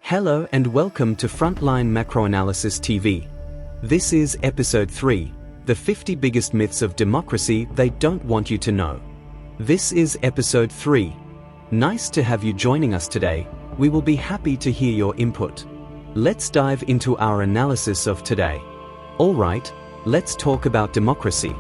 Hello and welcome to Frontline Macroanalysis TV. This is episode 3, the 50 biggest myths of democracy they don't want you to know. This is episode 3. Nice to have you joining us today. We will be happy to hear your input. Let's dive into our analysis of today. Alright, let's talk about democracy.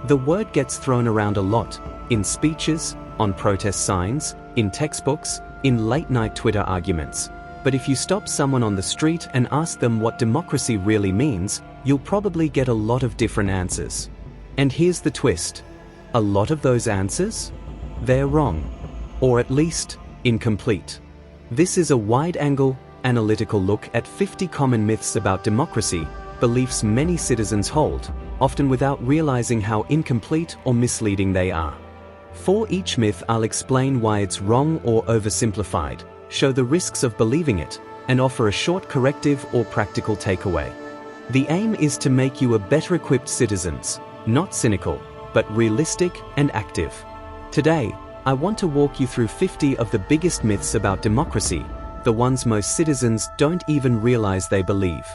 The word gets thrown around a lot, in speeches, on protest signs, in textbooks, in late-night Twitter arguments. But if you stop someone on the street and ask them what democracy really means, you'll probably get a lot of different answers. And here's the twist. A lot of those answers? They're wrong. Or at least, incomplete. This is a wide-angle, analytical look at 50 common myths about democracy, beliefs many citizens hold, often without realizing how incomplete or misleading they are. For each myth, I'll explain why it's wrong or oversimplified, show the risks of believing it, and offer a short corrective or practical takeaway. The aim is to make you a better equipped citizens, not cynical, but realistic and active. Today, I want to walk you through 50 of the biggest myths about democracy, the ones most citizens don't even realize they believe.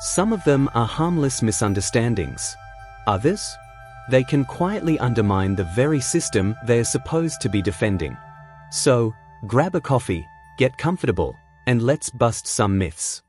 Some of them are harmless misunderstandings. Others? They can quietly undermine the very system they are supposed to be defending. So, grab a coffee, get comfortable, and let's bust some myths.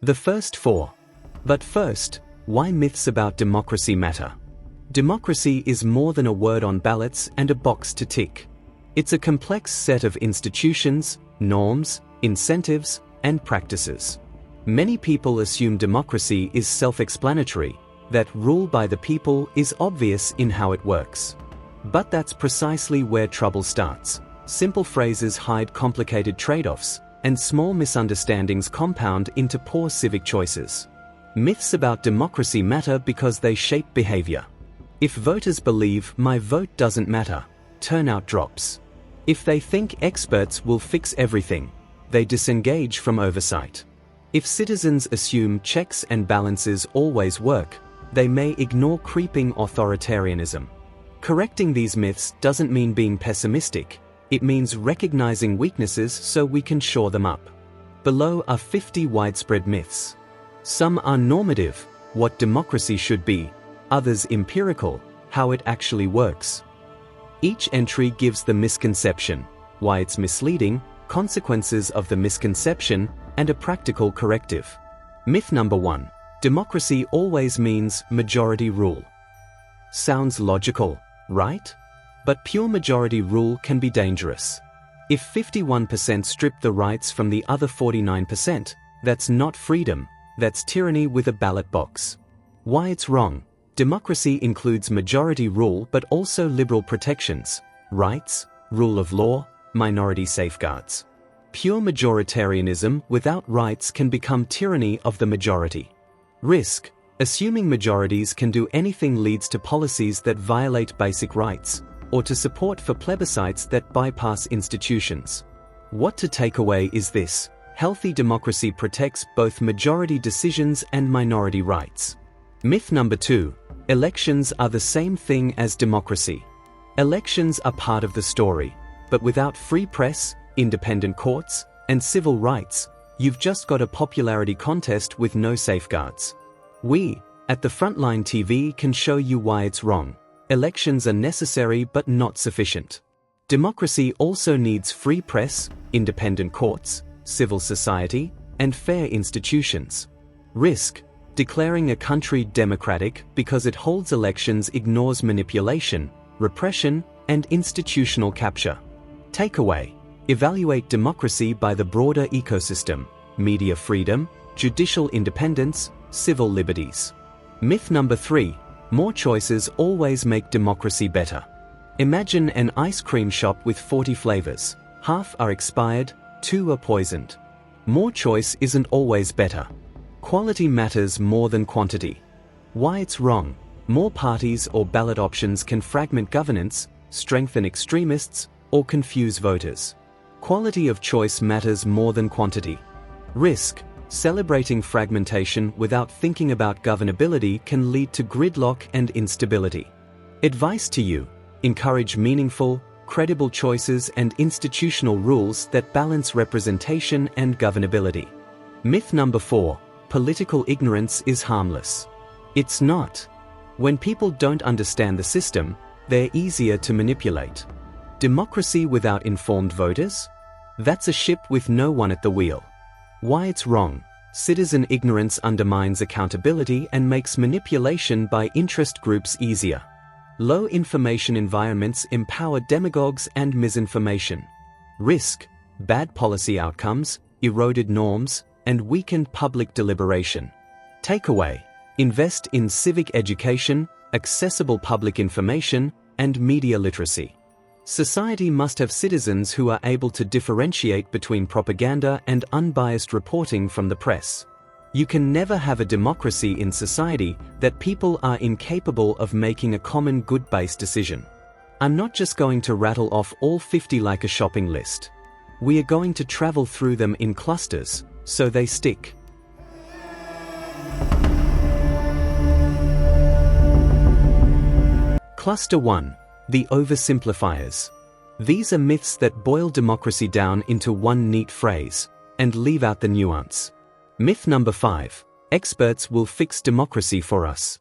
The first 4. But first, why myths about democracy matter? Democracy is more than a word on ballots and a box to tick. It's a complex set of institutions, norms, incentives, and practices. Many people assume democracy is self-explanatory, that rule by the people is obvious in how it works. But that's precisely where trouble starts. Simple phrases hide complicated trade-offs, and small misunderstandings compound into poor civic choices. Myths about democracy matter because they shape behavior. If voters believe my vote doesn't matter, turnout drops. If they think experts will fix everything, they disengage from oversight. If citizens assume checks and balances always work, they may ignore creeping authoritarianism. Correcting these myths doesn't mean being pessimistic. It means recognizing weaknesses so we can shore them up. Below are 50 widespread myths. Some are normative, what democracy should be, others empirical, how it actually works. Each entry gives the misconception, why it's misleading, consequences of the misconception, and a practical corrective. Myth number 1. Democracy always means majority rule. Sounds logical, right? But pure majority rule can be dangerous. If 51% strip the rights from the other 49%, that's not freedom, that's tyranny with a ballot box. Why it's wrong? Democracy includes majority rule but also liberal protections, rights, rule of law, minority safeguards. Pure majoritarianism without rights can become tyranny of the majority. Risk: assuming majorities can do anything leads to policies that violate basic rights, or to support for plebiscites that bypass institutions. What to take away is this: healthy democracy protects both majority decisions and minority rights. Myth number 2. Elections are the same thing as democracy. Elections are part of the story, but without free press, independent courts, and civil rights, you've just got a popularity contest with no safeguards. We, at the Frontline TV, can show you why it's wrong. Elections are necessary but not sufficient. Democracy also needs free press, independent courts, civil society, and fair institutions. Risk: declaring a country democratic because it holds elections ignores manipulation, repression, and institutional capture. Takeaway: evaluate democracy by the broader ecosystem: media freedom, judicial independence, civil liberties. Myth number 3. More choices always make democracy better. Imagine an ice cream shop with 40 flavors. Half are expired, 2 are poisoned. More choice isn't always better. Quality matters more than quantity. Why it's wrong. More parties or ballot options can fragment governance, strengthen extremists, or confuse voters. Quality of choice matters more than quantity. Risk. Celebrating fragmentation without thinking about governability can lead to gridlock and instability. Advice to you: encourage meaningful, credible choices and institutional rules that balance representation and governability. Myth number 4. Political ignorance is harmless. It's not. When people don't understand the system, they're easier to manipulate. Democracy without informed voters? That's a ship with no one at the wheel. Why it's wrong. Citizen ignorance undermines accountability and makes manipulation by interest groups easier. Low information environments empower demagogues and misinformation. Risk. Bad policy outcomes, eroded norms, and weakened public deliberation. Takeaway. Invest in civic education, accessible public information, and media literacy. Society must have citizens who are able to differentiate between propaganda and unbiased reporting from the press. You can never have a democracy in society that people are incapable of making a common good-based decision. I'm not just going to rattle off all 50 like a shopping list. We are going to travel through them in clusters, so they stick. Cluster 1. The oversimplifiers. These are myths that boil democracy down into one neat phrase and leave out the nuance. Myth number 5. Experts will fix democracy for us.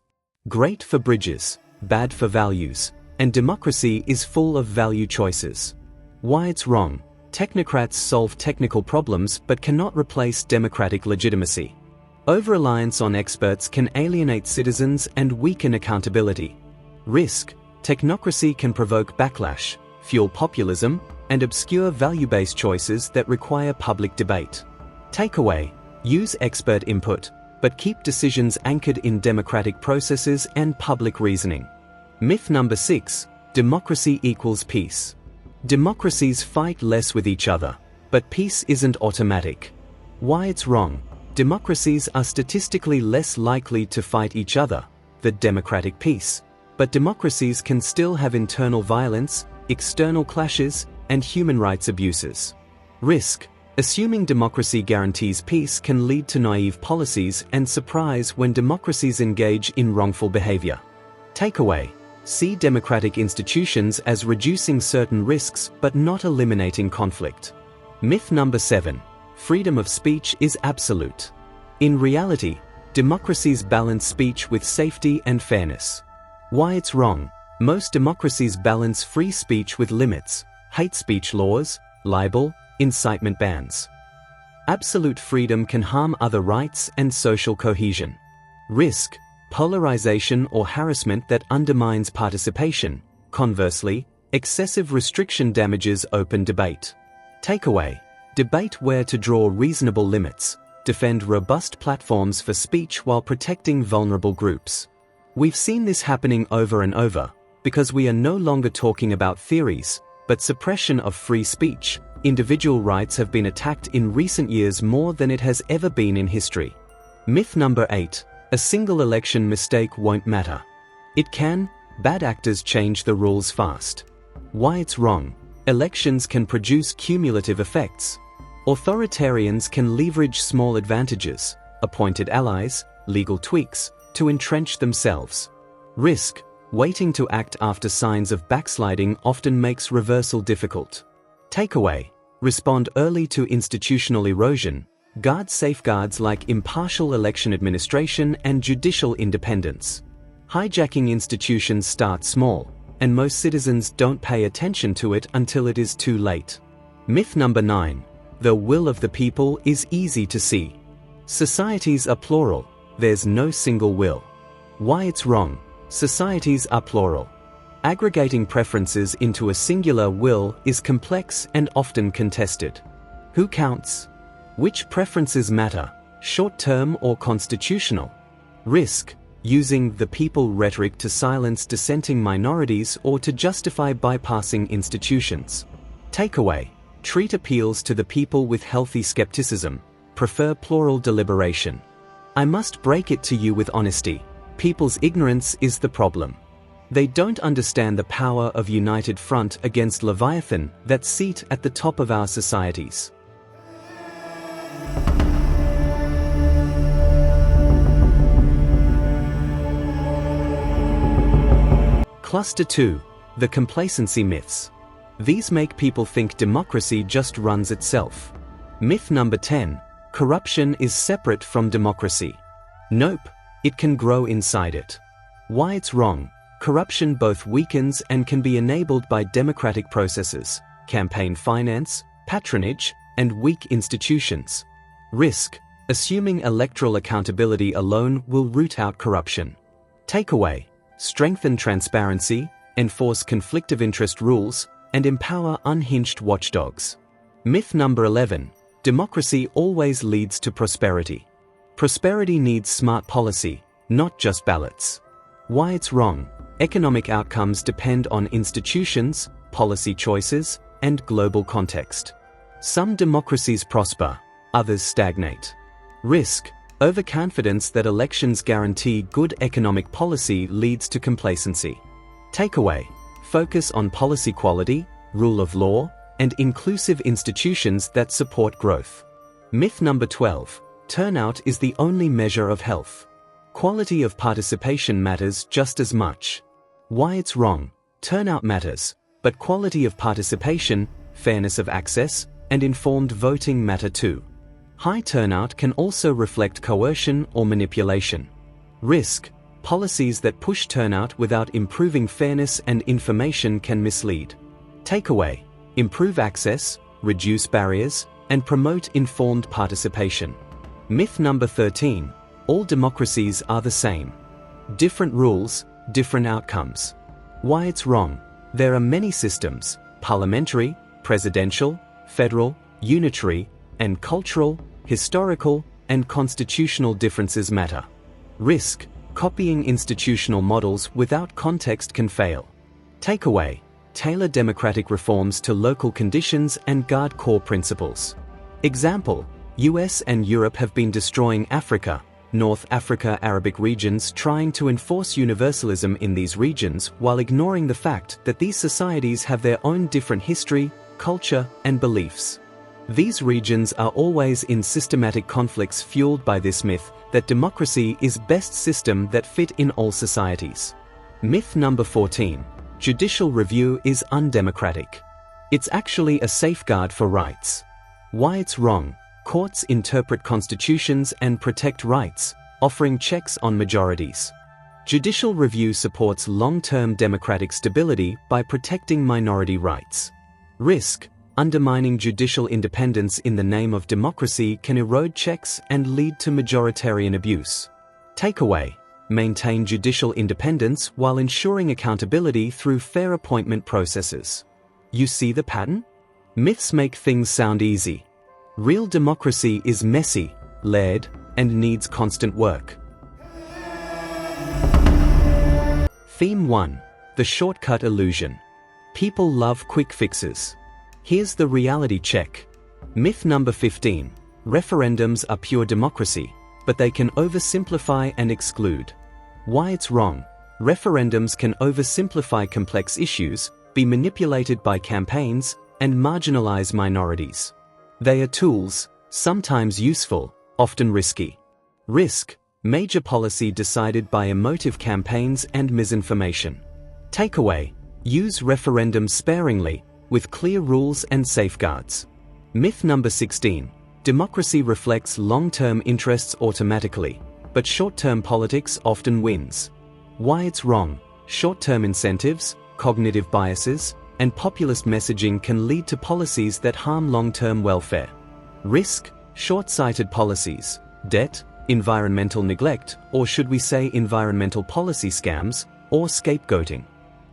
Great for bridges, bad for values, and democracy is full of value choices. Why it's wrong. Technocrats solve technical problems but cannot replace democratic legitimacy. Over-reliance on experts can alienate citizens and weaken accountability. Risk. Technocracy can provoke backlash, fuel populism, and obscure value-based choices that require public debate. Takeaway. Use expert input, but keep decisions anchored in democratic processes and public reasoning. Myth number 6. Democracy equals peace. Democracies fight less with each other, but peace isn't automatic. Why it's wrong. Democracies are statistically less likely to fight each other than democratic peace. But democracies can still have internal violence, external clashes, and human rights abuses. Risk. Assuming democracy guarantees peace can lead to naive policies and surprise when democracies engage in wrongful behavior. Takeaway. See democratic institutions as reducing certain risks but not eliminating conflict. Myth number 7. Freedom of speech is absolute. In reality, democracies balance speech with safety and fairness. Why it's wrong. Most democracies balance free speech with limits, hate speech laws, libel, incitement bans. Absolute freedom can harm other rights and social cohesion. Risk. Polarization or harassment that undermines participation. Conversely, excessive restriction damages open debate. Takeaway. Debate where to draw reasonable limits. Defend robust platforms for speech while protecting vulnerable groups. We've seen this happening over and over, because we are no longer talking about theories, but suppression of free speech. Individual rights have been attacked in recent years more than it has ever been in history. Myth number 8. A single election mistake won't matter. It can. Bad actors change the rules fast. Why it's wrong. Elections can produce cumulative effects. Authoritarians can leverage small advantages, appointed allies, legal tweaks, to entrench themselves. Risk. Waiting to act after signs of backsliding often makes reversal difficult. Takeaway. Respond early to institutional erosion. Guard safeguards like impartial election administration and judicial independence. Hijacking institutions starts small, and most citizens don't pay attention to it until it is too late. Myth number 9. The will of the people is easy to see. Societies are plural. There's no single will. Why it's wrong. Societies are plural. Aggregating preferences into a singular will is complex and often contested. Who counts? Which preferences matter, short-term or constitutional? Risk. using the people rhetoric to silence dissenting minorities or to justify bypassing institutions. Takeaway: treat appeals to the people with healthy skepticism, prefer plural deliberation. I must break it to you with honesty. People's ignorance is the problem. They don't understand the power of united front against Leviathan that seat at the top of our societies. Cluster 2. The complacency myths. These make people think democracy just runs itself. Myth number 10. Corruption is separate from democracy. Nope, it can grow inside it. Why it's wrong. Corruption both weakens and can be enabled by democratic processes, campaign finance, patronage, and weak institutions. Risk: assuming electoral accountability alone will root out corruption. Takeaway: strengthen transparency, enforce conflict of interest rules, and empower unhinged watchdogs. Myth number 11. Democracy always leads to prosperity. Prosperity needs smart policy, not just ballots. Why it's wrong. Economic outcomes depend on institutions, policy choices, and global context. Some democracies prosper, others stagnate. Risk: overconfidence that elections guarantee good economic policy leads to complacency. Takeaway: focus on policy quality, rule of law, and inclusive institutions that support growth. Myth number 12. Turnout is the only measure of health. Quality of participation matters just as much. Why it's wrong. Turnout matters, but quality of participation, fairness of access, and informed voting matter too. High turnout can also reflect coercion or manipulation. Risk: policies that push turnout without improving fairness and information can mislead. Takeaway: improve access, reduce barriers, and promote informed participation. Myth number 13. All democracies are the same. Different rules, different outcomes. Why it's wrong. There are many systems: parliamentary, presidential, federal, unitary, and cultural, historical, and constitutional differences matter. Risk: copying institutional models without context can fail. Takeaway: tailor democratic reforms to local conditions and guard core principles. Example: US and Europe have been destroying Africa, North Africa Arabic regions, trying to enforce universalism in these regions while ignoring the fact that these societies have their own different history, culture, and beliefs. These regions are always in systematic conflicts fueled by this myth that democracy is best system that fit in all societies. Myth number 14. Judicial review is undemocratic. It's actually a safeguard for rights. Why it's wrong. Courts interpret constitutions and protect rights, offering checks on majorities. Judicial review supports long-term democratic stability by protecting minority rights. Risk: undermining judicial independence in the name of democracy can erode checks and lead to majoritarian abuse. Takeaway: maintain judicial independence while ensuring accountability through fair appointment processes. You see the pattern? Myths make things sound easy. Real democracy is messy, layered, and needs constant work. Theme 1. The shortcut illusion. People love quick fixes. Here's the reality check. Myth number 15. Referendums are pure democracy, but they can oversimplify and exclude. Why it's wrong. Referendums can oversimplify complex issues, be manipulated by campaigns, and marginalize minorities. They are tools, sometimes useful, often risky. Risk: major policy decided by emotive campaigns and misinformation. Takeaway: use referendums sparingly, with clear rules and safeguards. Myth number 16. Democracy reflects long-term interests automatically, but short-term politics often wins. Why it's wrong. Short-term incentives, cognitive biases, and populist messaging can lead to policies that harm long-term welfare. Risk: short-sighted policies, debt, environmental neglect, or should we say environmental policy scams, or scapegoating.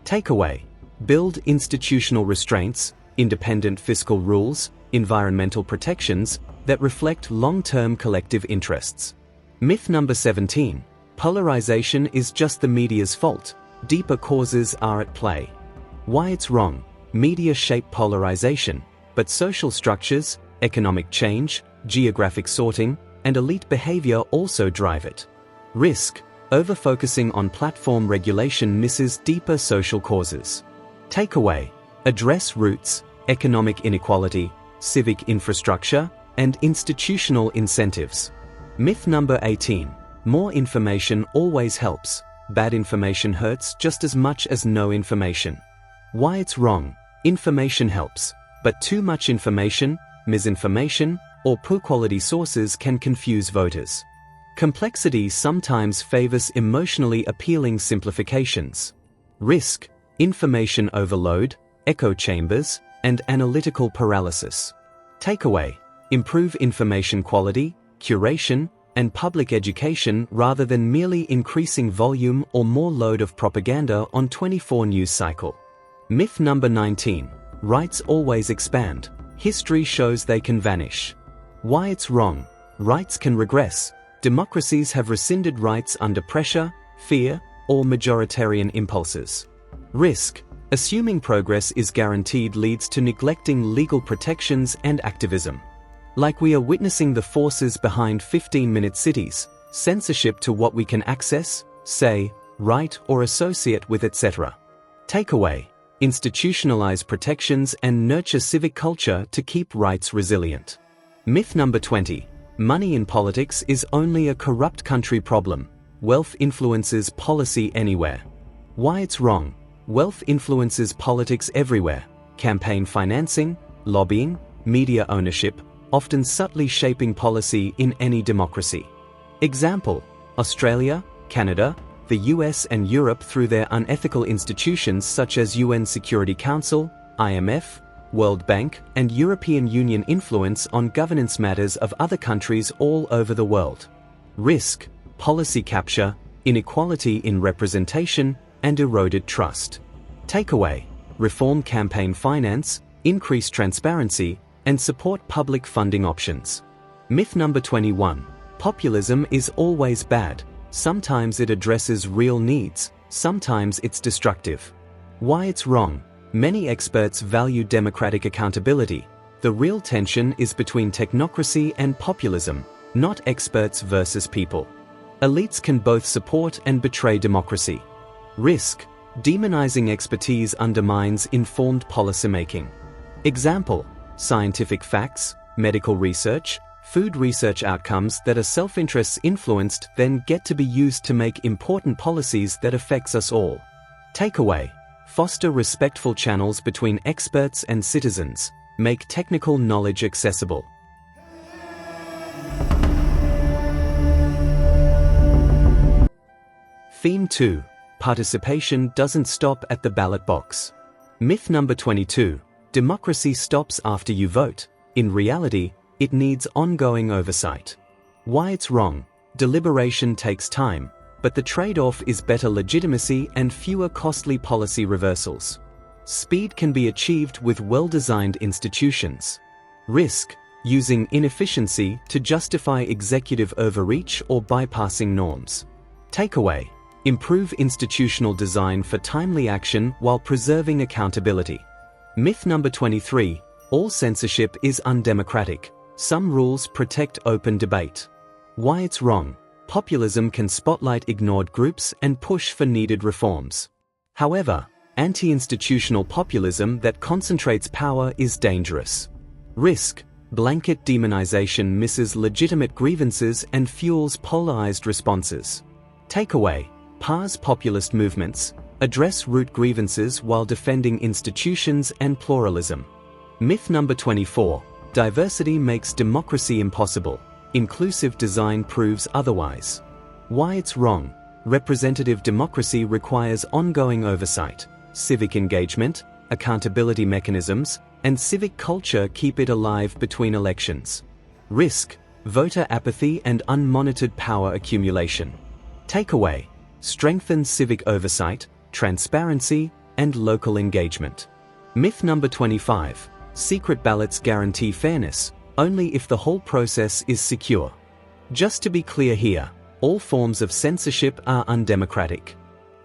Takeaway: build institutional restraints, independent fiscal rules, environmental protections that reflect long-term collective interests. Myth number 17. Polarization is just the media's fault. Deeper causes are at play. Why it's wrong. Media shape polarization, but social structures, economic change, geographic sorting, and elite behavior also drive it. Risk. Over-focusing on platform regulation misses deeper social causes. Takeaway. Address roots, economic inequality, civic infrastructure, and institutional incentives. Myth number 18. More information always helps. Bad information hurts just as much as no information. Why it's wrong. Information helps, but too much information, misinformation, or poor quality sources can confuse voters. Complexity sometimes favors emotionally appealing simplifications. Risk. Information overload, echo chambers, and analytical paralysis. Takeaway. Improve information quality, curation, and public education rather than merely increasing volume or more load of propaganda on 24 news cycle. Myth number 19. Rights always expand. History shows they can vanish. Why it's wrong. Rights can regress. Democracies have rescinded rights under pressure, fear, or majoritarian impulses. Risk. Assuming progress is guaranteed leads to neglecting legal protections and activism. Like we are witnessing the forces behind 15-minute cities, censorship to what we can access, say, write, or associate with, etc. Takeaway. Institutionalize protections and nurture civic culture to keep rights resilient. Myth number 20. Money in politics is only a corrupt country problem. Wealth influences policy anywhere. Why it's wrong. Wealth influences politics everywhere. Campaign financing, lobbying, media ownership, often subtly shaping policy in any democracy. Example: Australia, Canada, the US and Europe through their unethical institutions such as UN Security Council, IMF, World Bank, and European Union influence on governance matters of other countries all over the world. Risk: policy capture, inequality in representation, and eroded trust. Takeaway: reform campaign finance, increase transparency, and support public funding options. Myth number 21. Populism is always bad. Sometimes it addresses real needs, sometimes it's destructive. Why it's wrong. Many experts value democratic accountability. The real tension is between technocracy and populism, not experts versus people. Elites can both support and betray democracy. Risk: demonizing expertise undermines informed policymaking. Example: scientific facts, medical research, food research outcomes that are self-interest influenced then get to be used to make important policies that affects us all. Takeaway: foster respectful channels between experts and citizens. Make technical knowledge accessible. Theme 2. Participation doesn't stop at the ballot box. Myth number 22. Democracy stops after you vote. In reality, it needs ongoing oversight. Why it's wrong. Deliberation takes time, but the trade-off is better legitimacy and fewer costly policy reversals. Speed can be achieved with well-designed institutions. Risk: using inefficiency to justify executive overreach or bypassing norms. Takeaway: improve institutional design for timely action while preserving accountability. Myth number 23. All censorship is undemocratic. Some rules protect open debate. Why it's wrong. Populism can spotlight ignored groups and push for needed reforms. However, anti-institutional populism that concentrates power is dangerous. Risk: blanket demonization misses legitimate grievances and fuels polarized responses. Takeaway: parse populist movements, address root grievances while defending institutions and pluralism. Myth number 24. Diversity makes democracy impossible. Inclusive design proves otherwise. Why it's wrong. Representative democracy requires ongoing oversight. Civic engagement, accountability mechanisms, and civic culture keep it alive between elections. Risk: voter apathy and unmonitored power accumulation. Takeaway: strengthen civic oversight, transparency, and local engagement. Myth number 25. Secret ballots guarantee fairness, only if the whole process is secure. Just to be clear here, all forms of censorship are undemocratic.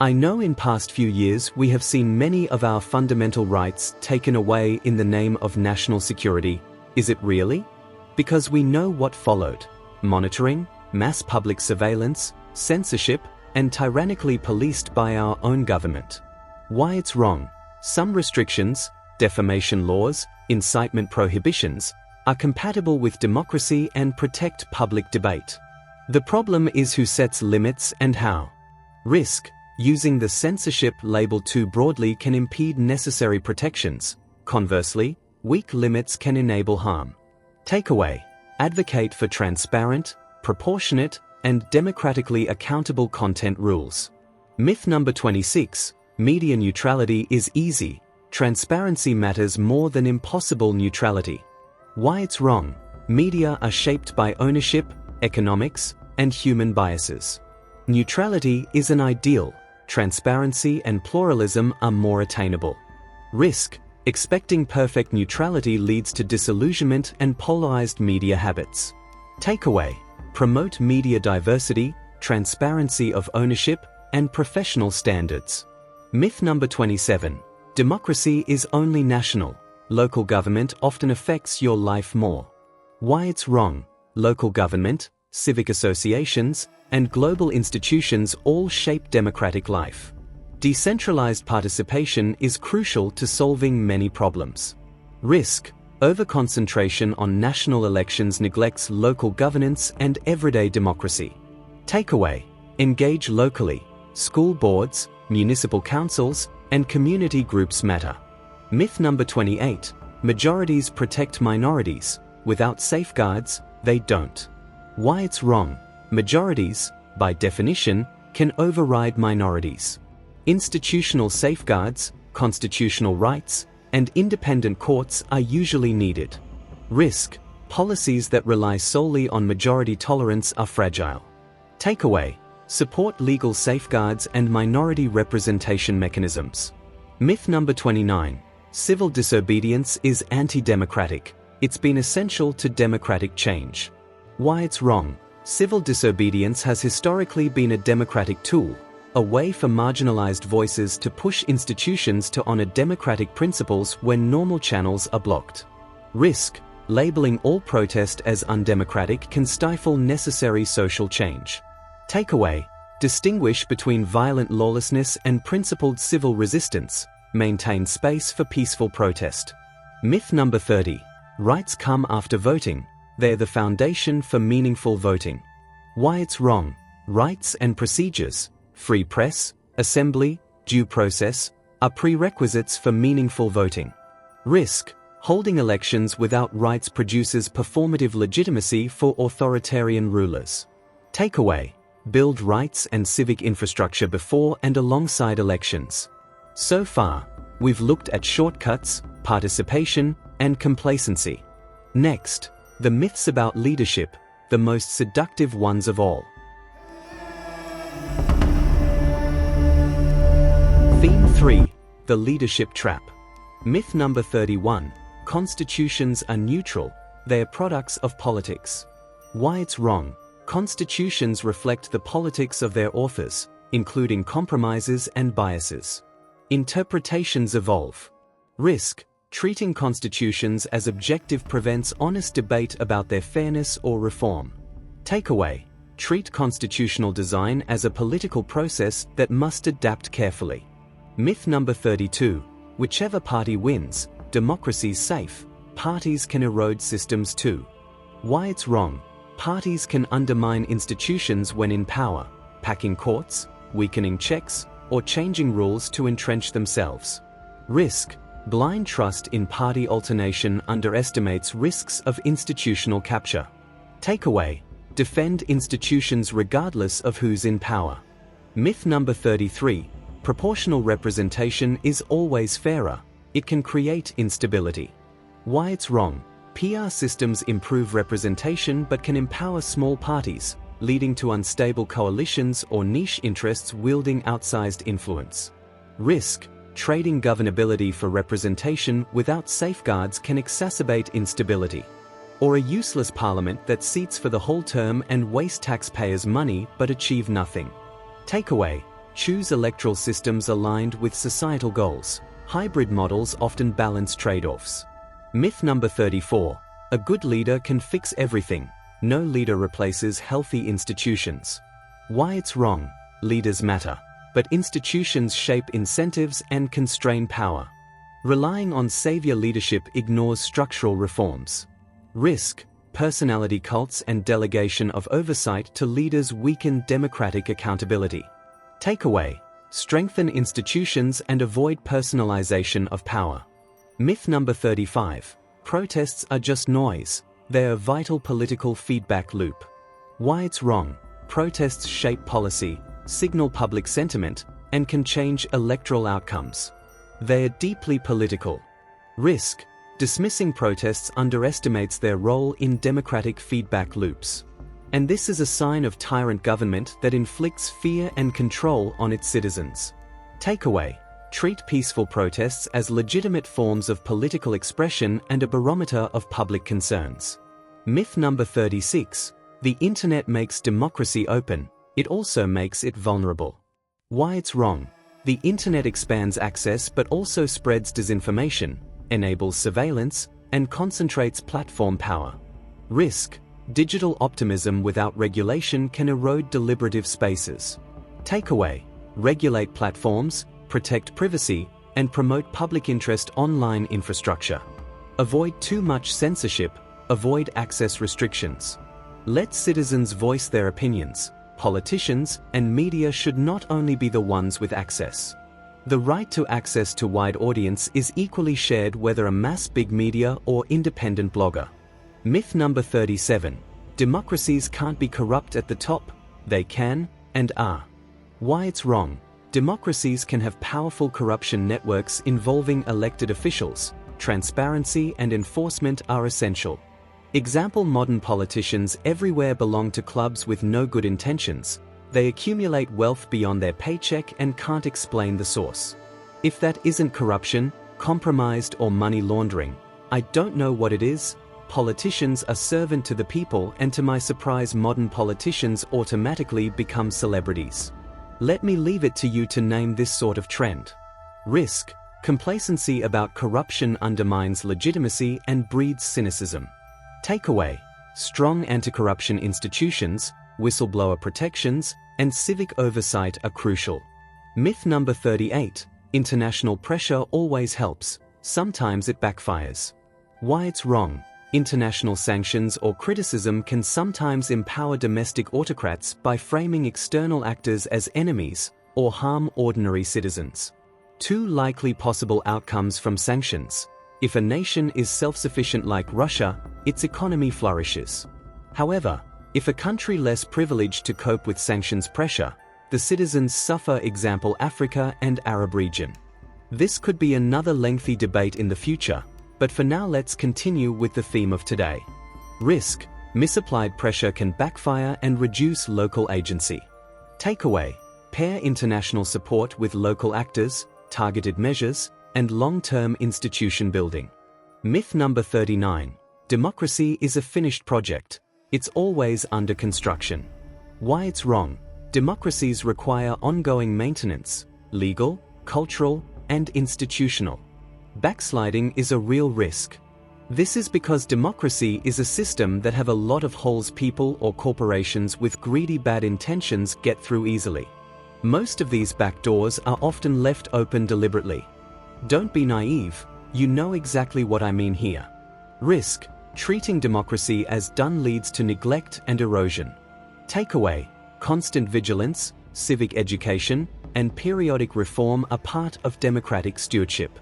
I know in past few years we have seen many of our fundamental rights taken away in the name of national security. Is it really? Because we know what followed: monitoring, mass public surveillance, censorship, and tyrannically policed by our own government. Why it's wrong? Some restrictions, defamation laws, incitement prohibitions, are compatible with democracy and protect public debate. The problem is who sets limits and how. Risk: using the censorship label too broadly can impede necessary protections. Conversely, weak limits can enable harm. Takeaway: advocate for transparent, proportionate, and democratically accountable content rules. Myth number 26. Media neutrality is easy. Transparency matters more than impossible neutrality. Why it's wrong? Media are shaped by ownership, economics, and human biases. Neutrality is an ideal. Transparency and pluralism are more attainable. Risk: expecting perfect neutrality leads to disillusionment and polarized media habits. Takeaway: promote media diversity, transparency of ownership, and professional standards. Myth number 27. Democracy is only national. Local government often affects your life more. Why it's wrong? Local government, civic associations, and global institutions all shape democratic life. Decentralized participation is crucial to solving many problems. Risk: overconcentration on national elections neglects local governance and everyday democracy. Takeaway: engage locally. School boards, municipal councils, and community groups matter. Myth number 28. Majorities protect minorities. Without safeguards, they don't. Why it's wrong? Majorities, by definition, can override minorities. Institutional safeguards, constitutional rights, and independent courts are usually needed. Risk: policies that rely solely on majority tolerance are fragile. Takeaway: support legal safeguards and minority representation mechanisms. Myth number 29. Civil disobedience is anti-democratic. It's been essential to democratic change. Why it's wrong? Civil disobedience has historically been a democratic tool, a way for marginalized voices to push institutions to honor democratic principles when normal channels are blocked. Risk: labeling all protest as undemocratic can stifle necessary social change. Takeaway: distinguish between violent lawlessness and principled civil resistance. Maintain space for peaceful protest. Myth number 30. Rights come after voting. They're the foundation for meaningful voting. Why it's wrong? Rights and procedures, free press, assembly, due process, are prerequisites for meaningful voting. Risk: holding elections without rights produces performative legitimacy for authoritarian rulers. Takeaway: build rights and civic infrastructure before and alongside elections. So far, we've looked at shortcuts, participation, and complacency. Next, the myths about leadership, the most seductive ones of all. Theme 3. The leadership trap. Myth number 31. Constitutions are neutral. They are products of politics. Why it's wrong? Constitutions reflect the politics of their authors, including compromises and biases. Interpretations evolve. Risk: treating constitutions as objective prevents honest debate about their fairness or reform. Takeaway: treat constitutional design as a political process that must adapt carefully. Myth number 32. Whichever party wins, democracy's safe. Parties can erode systems too. Why it's wrong? Parties can undermine institutions when in power, packing courts, weakening checks, or changing rules to entrench themselves. Risk: blind trust in party alternation underestimates risks of institutional capture. Takeaway: defend institutions regardless of who's in power. Myth number 33. Proportional representation is always fairer. It can create instability. Why it's wrong? PR systems improve representation but can empower small parties, leading to unstable coalitions or niche interests wielding outsized influence. Risk: trading governability for representation without safeguards can exacerbate instability. Or a useless parliament that seats for the whole term and waste taxpayers' money but achieve nothing? Takeaway: choose electoral systems aligned with societal goals. Hybrid models often balance trade-offs. Myth number 34. A good leader can fix everything. No leader replaces healthy institutions. Why it's wrong. Leaders matter, but institutions shape incentives and constrain power. Relying on savior leadership ignores structural reforms. Risk: personality cults and delegation of oversight to leaders weaken democratic accountability. Takeaway: strengthen institutions and avoid personalization of power. Myth number 35. Protests are just noise. They are a vital political feedback loop. Why it's wrong. Protests shape policy, signal public sentiment, and can change electoral outcomes. They are deeply political. Risk: dismissing protests underestimates their role in democratic feedback loops. And this is a sign of tyrant government that inflicts fear and control on its citizens. Takeaway: treat peaceful protests as legitimate forms of political expression and a barometer of public concerns. Myth number 36. The internet makes democracy open. It also makes it vulnerable. Why it's wrong. The internet expands access but also spreads disinformation, enables surveillance, and concentrates platform power. Risk: digital optimism without regulation can erode deliberative spaces. Takeaway: regulate platforms, protect privacy, and promote public interest online infrastructure. Avoid too much censorship, avoid access restrictions. Let citizens voice their opinions. Politicians and media should not only be the ones with access. The right to access to wide audience is equally shared whether a mass big media or independent blogger. Myth number 37. Democracies can't be corrupt at the top. They can, and are. Why it's wrong. Democracies can have powerful corruption networks involving elected officials. Transparency and enforcement are essential. Example: modern politicians everywhere belong to clubs with no good intentions. They accumulate wealth beyond their paycheck and can't explain the source. If that isn't corruption, compromised, or money laundering, I don't know what it is. Politicians are servant to the people, and to my surprise, modern politicians automatically become celebrities. Let me leave it to you to name this sort of trend. Risk: complacency about corruption undermines legitimacy and breeds cynicism. Takeaway: strong anti-corruption institutions, whistleblower protections, and civic oversight are crucial. Myth number 38. International pressure always helps. Sometimes it backfires. Why it's wrong. International sanctions or criticism can sometimes empower domestic autocrats by framing external actors as enemies or harm ordinary citizens. Two likely possible outcomes from sanctions. If a nation is self-sufficient like Russia, its economy flourishes. However, if a country less privileged to cope with sanctions pressure, the citizens suffer. Example: Africa and Arab region. This could be another lengthy debate in the future, but for now let's continue with the theme of today. Risk: misapplied pressure can backfire and reduce local agency. Takeaway: pair international support with local actors, targeted measures, and long-term institution building. Myth number 39. Democracy is a finished project. It's always under construction. Why it's wrong. Democracies require ongoing maintenance, legal, cultural, and institutional. Backsliding is a real risk. This is because democracy is a system that have a lot of holes people or corporations with greedy bad intentions get through easily. Most of these back doors are often left open deliberately. Don't be naive, you know exactly what I mean here. Risk: treating democracy as done leads to neglect and erosion. Takeaway: constant vigilance, civic education, and periodic reform are part of democratic stewardship.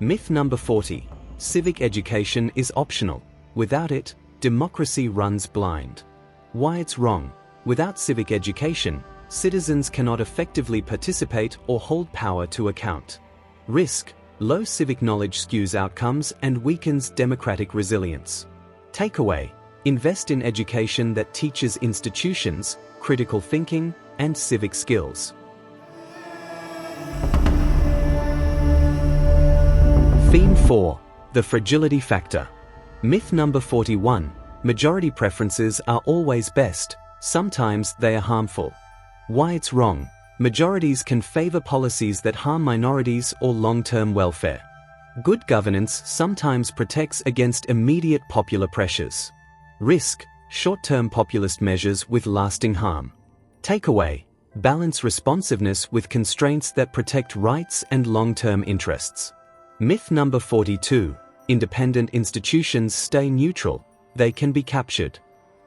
Myth number 40. Civic education is optional. Without it, democracy runs blind. Why it's wrong. Without civic education, citizens cannot effectively participate or hold power to account. Risk: low civic knowledge skews outcomes and weakens democratic resilience. Takeaway: invest in education that teaches institutions, critical thinking, and civic skills. Theme 4. The fragility factor. Myth number 41. Majority preferences are always best, sometimes they are harmful. Why it's wrong. Majorities can favor policies that harm minorities or long-term welfare. Good governance sometimes protects against immediate popular pressures. Risk, short-term populist measures with lasting harm. Takeaway, balance responsiveness with constraints that protect rights and long-term interests. Myth number 42, independent institutions stay neutral, they can be captured.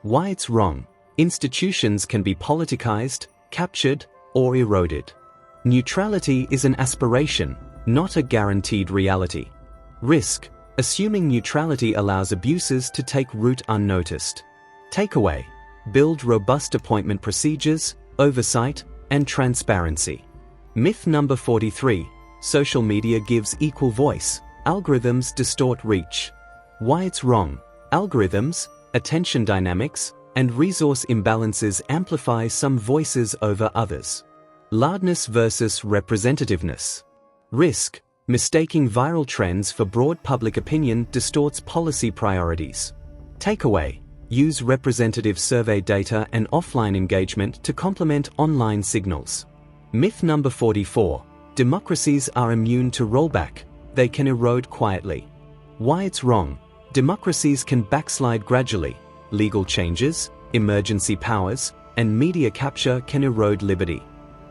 Why it's wrong. Institutions can be politicized, captured, or eroded. Neutrality is an aspiration, not a guaranteed reality. Risk, assuming neutrality allows abuses to take root unnoticed. Takeaway, build robust appointment procedures, oversight, and transparency. Myth number 43, social media gives equal voice, algorithms distort reach. Why it's wrong. Algorithms, attention dynamics, and resource imbalances amplify some voices over others. Loudness versus representativeness. Risk, mistaking viral trends for broad public opinion distorts policy priorities. Takeaway, use representative survey data and offline engagement to complement online signals. Myth number 44, democracies are immune to rollback, they can erode quietly. Why it's wrong. Democracies can backslide gradually. Legal changes, emergency powers, and media capture can erode liberty.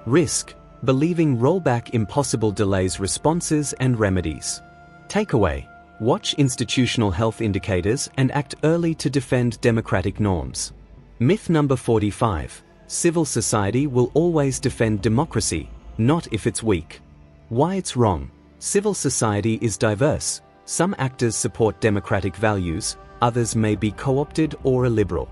Risk, believing rollback impossible delays responses and remedies. Takeaway, watch institutional health indicators and act early to defend democratic norms. Myth number 45, civil society will always defend democracy, not if it's weak. Why it's wrong. Civil society is diverse. Some actors support democratic values, others may be co-opted or illiberal.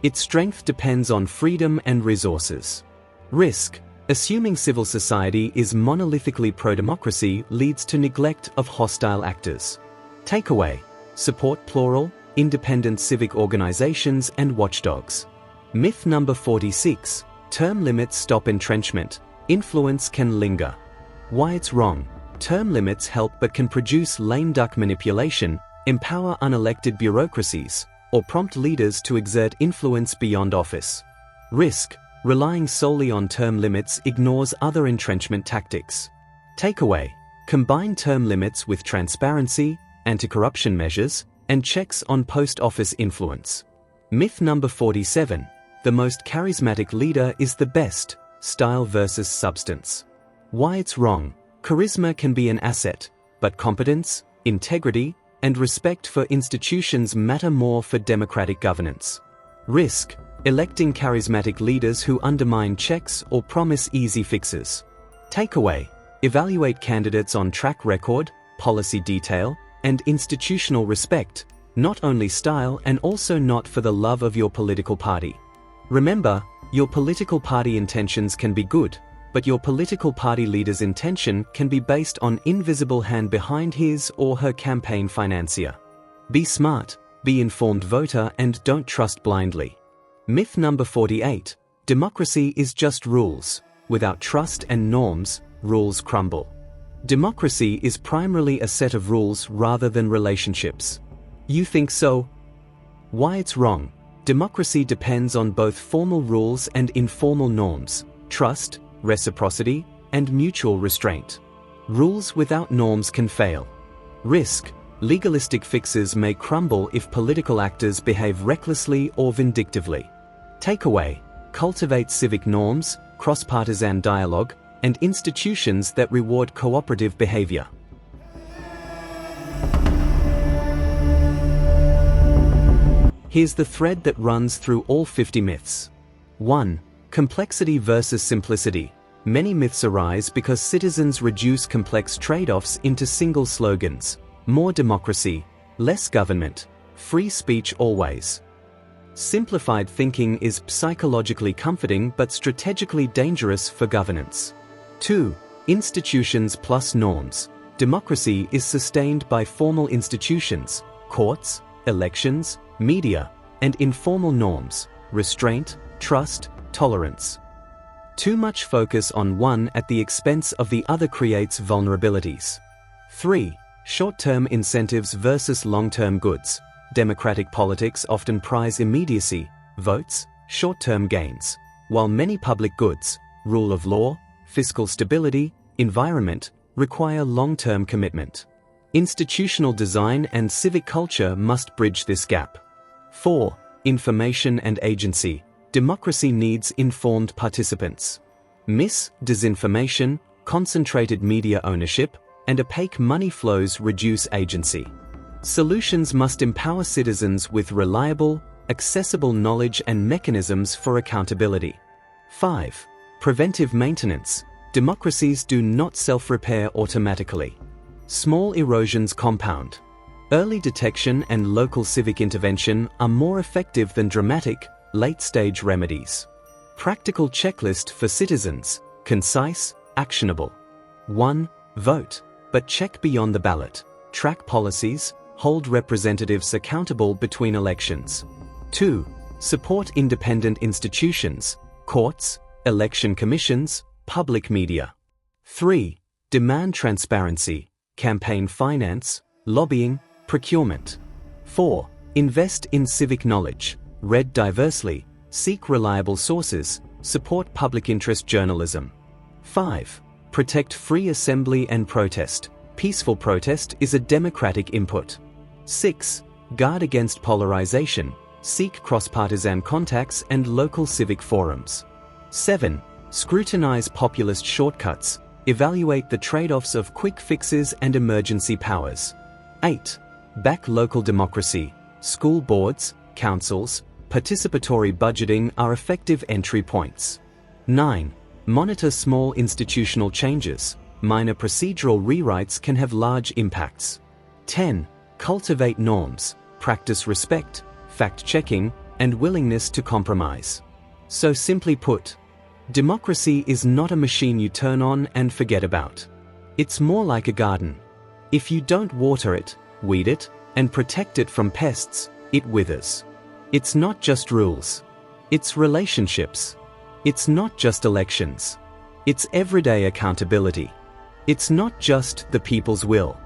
Its strength depends on freedom and resources. Risk, assuming civil society is monolithically pro-democracy leads to neglect of hostile actors. Takeaway, support plural, independent civic organizations and watchdogs. Myth number 46, term limits stop entrenchment, influence can linger. Why it's wrong. Term limits help but can produce lame duck manipulation, empower unelected bureaucracies, or prompt leaders to exert influence beyond office. Risk, relying solely on term limits ignores other entrenchment tactics. Takeaway, combine term limits with transparency, anti-corruption measures, and checks on post-office influence. Myth number 47, the most charismatic leader is the best, style versus substance. Why it's wrong. Charisma can be an asset, but competence, integrity, and respect for institutions matter more for democratic governance. Risk, electing charismatic leaders who undermine checks or promise easy fixes. Takeaway, evaluate candidates on track record, policy detail, and institutional respect, not only style and also not for the love of your political party. Remember, your political party intentions can be good, but your political party leader's intention can be based on invisible hand behind his or her campaign financier. Be smart, be informed voter and don't trust blindly. Myth number 48, democracy is just rules. Without trust and norms, rules crumble. Democracy is primarily a set of rules rather than relationships. You think so? Why it's wrong. Democracy depends on both formal rules and informal norms, trust, reciprocity, and mutual restraint. Rules without norms can fail. Risk, legalistic fixes may crumble if political actors behave recklessly or vindictively. Takeaway, cultivate civic norms, cross-partisan dialogue, and institutions that reward cooperative behavior. Here's the thread that runs through all 50 myths. 1. Complexity versus simplicity. Many myths arise because citizens reduce complex trade-offs into single slogans. More democracy, less government, free speech always. Simplified thinking is psychologically comforting but strategically dangerous for governance. 2. Institutions plus norms. Democracy is sustained by formal institutions, courts, elections, media, and informal norms, restraint, trust, tolerance. Too much focus on one at the expense of the other creates vulnerabilities. 3. Short-term incentives versus long-term goods. democratic politics often prize immediacy, votes, short-term gains, while many public goods, rule of law, fiscal stability, environment, require long-term commitment. Institutional design and civic culture must bridge this gap. 4. Information and agency. Democracy needs informed participants. Disinformation, concentrated media ownership, and opaque money flows reduce agency. Solutions must empower citizens with reliable, accessible knowledge and mechanisms for accountability. 5. Preventive maintenance. Democracies do not self-repair automatically. Small erosions compound. Early detection and local civic intervention are more effective than dramatic, late-stage remedies. Practical checklist for citizens, concise, actionable. 1. Vote, but check beyond the ballot. Track policies, hold representatives accountable between elections. 2. Support independent institutions, courts, election commissions, public media. 3. Demand transparency, campaign finance, lobbying, procurement. 4. Invest in civic knowledge, read diversely, seek reliable sources, support public interest journalism. 5. Protect free assembly and protest. Peaceful protest is a democratic input. 6. Guard against polarization, seek cross-partisan contacts and local civic forums. 7. Scrutinize populist shortcuts, evaluate the trade-offs of quick fixes and emergency powers. 8. Back local democracy, school boards, councils, participatory budgeting are effective entry points. 9. Monitor small institutional changes, minor procedural rewrites can have large impacts. 10. Cultivate norms, practice respect, fact-checking, and willingness to compromise. So simply put, democracy is not a machine you turn on and forget about. It's more like a garden. If you don't water it, weed it, and protect it from pests, it withers. It's not just rules. It's relationships. It's not just elections. It's everyday accountability. It's not just the people's will.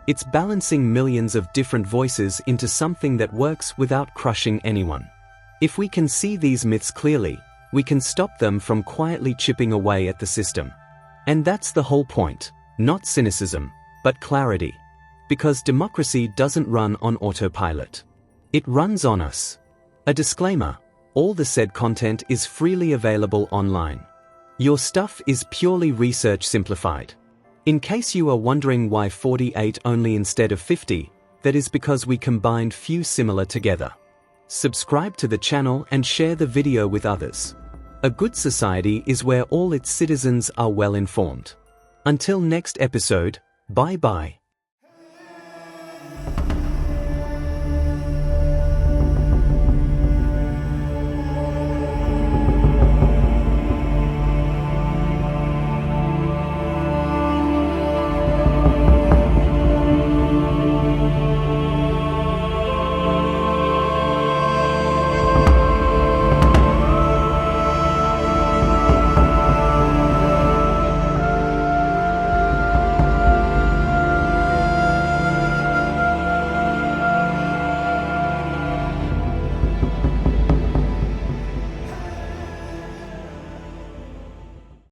It's balancing millions of different voices into something that works without crushing anyone. If we can see these myths clearly, we can stop them from quietly chipping away at the system. And that's the whole point, not cynicism, but clarity. Because democracy doesn't run on autopilot. It runs on us. A disclaimer, all the said content is freely available online. Your stuff is purely research simplified. In case you are wondering why 48 only instead of 50, that is because we combined few similar together. Subscribe to the channel and share the video with others. A good society is where all its citizens are well informed. Until next episode, bye-bye.